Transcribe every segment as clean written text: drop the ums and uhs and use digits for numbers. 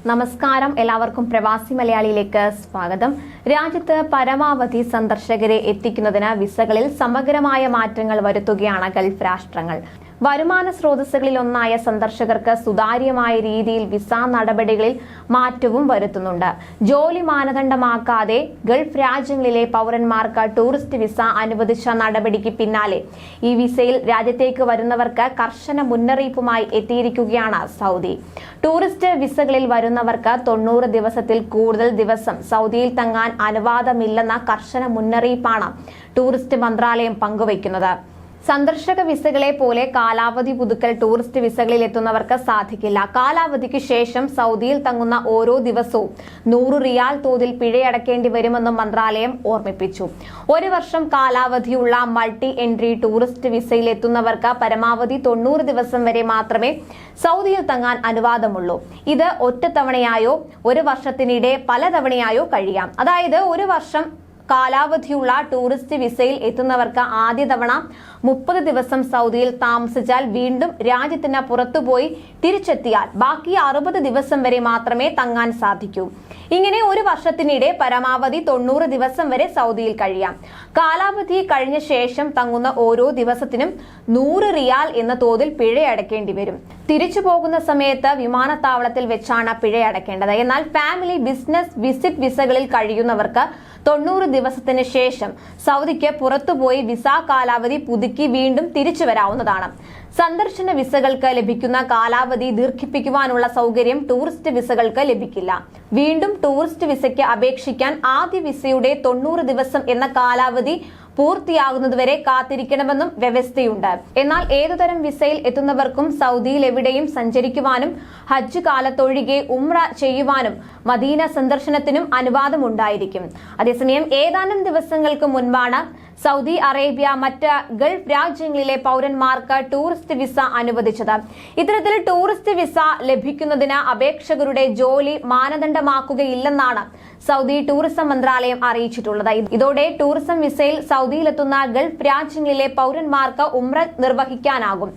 നമസ്കാരം, എല്ലാവർക്കും പ്രവാസി മലയാളിയിലേക്ക് സ്വാഗതം. രാജ്യത്ത് പരമാവധി സന്ദർശകരെ എത്തിക്കുന്നതിന് വിസകളിൽ സമഗ്രമായ മാറ്റങ്ങൾ വരുത്തുകയാണ് ഗൾഫ് രാഷ്ട്രങ്ങൾ. വരുമാന സ്രോതസ്സുകളിലൊന്നായ സന്ദർശകർക്ക് സുതാര്യമായ രീതിയിൽ വിസ നടപടികളിൽ മാറ്റവും വരുത്തുന്നുണ്ട്. ജോലി മാനദണ്ഡമാക്കാതെ ഗൾഫ് രാജ്യങ്ങളിലെ പൗരന്മാർക്ക് ടൂറിസ്റ്റ് വിസ അനുവദിച്ച നടപടിക്ക് പിന്നാലെ ഈ വിസയിൽ രാജ്യത്തേക്ക് വരുന്നവർക്ക് കർശന മുന്നറിയിപ്പുമായി എത്തിയിരിക്കുകയാണ് സൗദി. ടൂറിസ്റ്റ് വിസകളിൽ വരുന്നവർക്ക് 90 ദിവസത്തിൽ കൂടുതൽ ദിവസം സൗദിയിൽ തങ്ങാൻ അനുവാദമില്ലെന്ന കർശന മുന്നറിയിപ്പാണ് ടൂറിസ്റ്റ് മന്ത്രാലയം പങ്കുവയ്ക്കുന്നത്. സന്ദർശക വിസകളെ പോലെ കാലാവധി പുതുക്കൽ ടൂറിസ്റ്റ് വിസകളിൽ എത്തുന്നവർക്ക് സാധിക്കില്ല. കാലാവധിക്ക് ശേഷം സൗദിയിൽ തങ്ങുന്ന ഓരോ ദിവസവും 100 റിയാൽ തോതിൽ പിഴയടക്കേണ്ടി വരുമെന്നും മന്ത്രാലയം ഓർമ്മിപ്പിച്ചു. 1 വർഷം കാലാവധിയുള്ള മൾട്ടി എൻട്രി ടൂറിസ്റ്റ് വിസയിൽ എത്തുന്നവർക്ക് പരമാവധി 90 ദിവസം വരെ മാത്രമേ സൗദിയിൽ തങ്ങാൻ അനുവാദമുള്ളൂ. ഇത് ഒറ്റത്തവണയായോ 1 വർഷത്തിനിടെ പലതവണയായോ കഴിയാം. അതായത് 1 വർഷം കാലാവധിയുള്ള ടൂറിസ്റ്റ് വിസയിൽ എത്തുന്നവർക്ക് ആദ്യ തവണ 30 ദിവസം സൗദിയിൽ താമസിച്ചാൽ വീണ്ടും രാജ്യത്തിന് പുറത്തുപോയി തിരിച്ചെത്തിയാൽ ബാക്കി 60 ദിവസം വരെ മാത്രമേ തങ്ങാൻ സാധിക്കൂ. ഇങ്ങനെ 1 വർഷത്തിനിടെ പരമാവധി 90 ദിവസം വരെ സൗദിയിൽ കഴിയാം. കാലാവധി കഴിഞ്ഞ ശേഷം തങ്ങുന്ന ഓരോ ദിവസത്തിനും 100 റിയാൽ എന്ന തോതിൽ പിഴയടക്കേണ്ടി വരും. തിരിച്ചു പോകുന്ന സമയത്ത് വിമാനത്താവളത്തിൽ വെച്ചാണ് പിഴയടക്കേണ്ടത്. എന്നാൽ ഫാമിലി, ബിസിനസ്, വിസിറ്റ് വിസകളിൽ കഴിയുന്നവർക്ക് 90 ദിവസത്തിന് ശേഷം സൗദിക്ക് പുറത്തുപോയി വിസ കാലാവധി പുതുക്കി വീണ്ടും തിരിച്ചു വരാവുന്നതാണ്. സന്ദർശന വിസകൾക്ക് ലഭിക്കുന്ന കാലാവധി ദീർഘിപ്പിക്കുവാനുള്ള സൗകര്യം ടൂറിസ്റ്റ് വിസകൾക്ക് ലഭിക്കില്ല. വീണ്ടും ടൂറിസ്റ്റ് വിസയ്ക്ക് അപേക്ഷിക്കാൻ ആദ്യ വിസയുടെ 90 ദിവസം എന്ന കാലാവധി പൂർത്തിയാകുന്നതുവരെ കാത്തിരിക്കണമെന്നും വ്യവസ്ഥയുണ്ട്. എന്നാൽ ഏതുതരം വിസയിൽ എത്തുന്നവർക്കും സൗദിയിൽ എവിടെയും സഞ്ചരിക്കുവാനും ഹജ്ജ് കാലത്തൊഴികെ ഉംറ ചെയ്യുവാനും മദീന സന്ദർശനത്തിനും അനുവാദമുണ്ടായിരിക്കും. അതേസമയം ഏതാനും ദിവസങ്ങൾക്ക് മുൻപാണ് സൗദി അറേബ്യ മറ്റ് ഗൾഫ് രാജ്യങ്ങളിലെ പൗരന്മാർക്ക് ടൂറിസ്റ്റ് വിസ അനുവദിച്ചത്. ഇത്തരത്തിൽ ടൂറിസ്റ്റ് വിസ ലഭിക്കുന്നതിന് അപേക്ഷകരുടെ ജോലി മാനദണ്ഡമാക്കുകയില്ലെന്നാണ് സൗദി ടൂറിസം മന്ത്രാലയം അറിയിച്ചിട്ടുള്ളത്. ഇതോടെ ടൂറിസം വിസയിൽ സൗദിയിലെത്തുന്ന ഗൾഫ് രാജ്യങ്ങളിലെ പൗരന്മാർക്ക് ഉംറ നിർവഹിക്കാനാകും.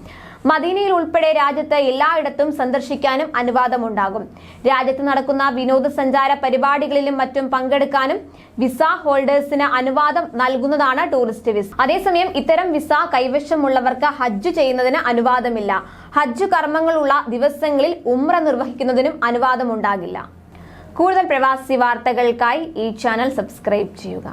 മദീനയിൽ ഉൾപ്പെടെ രാജ്യത്ത് എല്ലായിടത്തും സന്ദർശിക്കാനും അനുവാദമുണ്ടാകും. രാജ്യത്ത് നടക്കുന്ന വിനോദസഞ്ചാര പരിപാടികളിലും മറ്റും പങ്കെടുക്കാനും വിസ ഹോൾഡേഴ്സിന് അനുവാദം നൽകുന്നതാണ് ടൂറിസ്റ്റ് വിസ. അതേസമയം ഇത്തരം വിസ കൈവശമുള്ളവർക്ക് ഹജ്ജ് ചെയ്യുന്നതിന് അനുവാദമില്ല. ഹജ്ജ് കർമ്മങ്ങളുള്ള ദിവസങ്ങളിൽ ഉംറ നിർവഹിക്കുന്നതിനും അനുവാദമുണ്ടാകില്ല. കൂടുതൽ പ്രവാസി വാർത്തകൾക്കായി ഈ ചാനൽ സബ്സ്ക്രൈബ് ചെയ്യുക.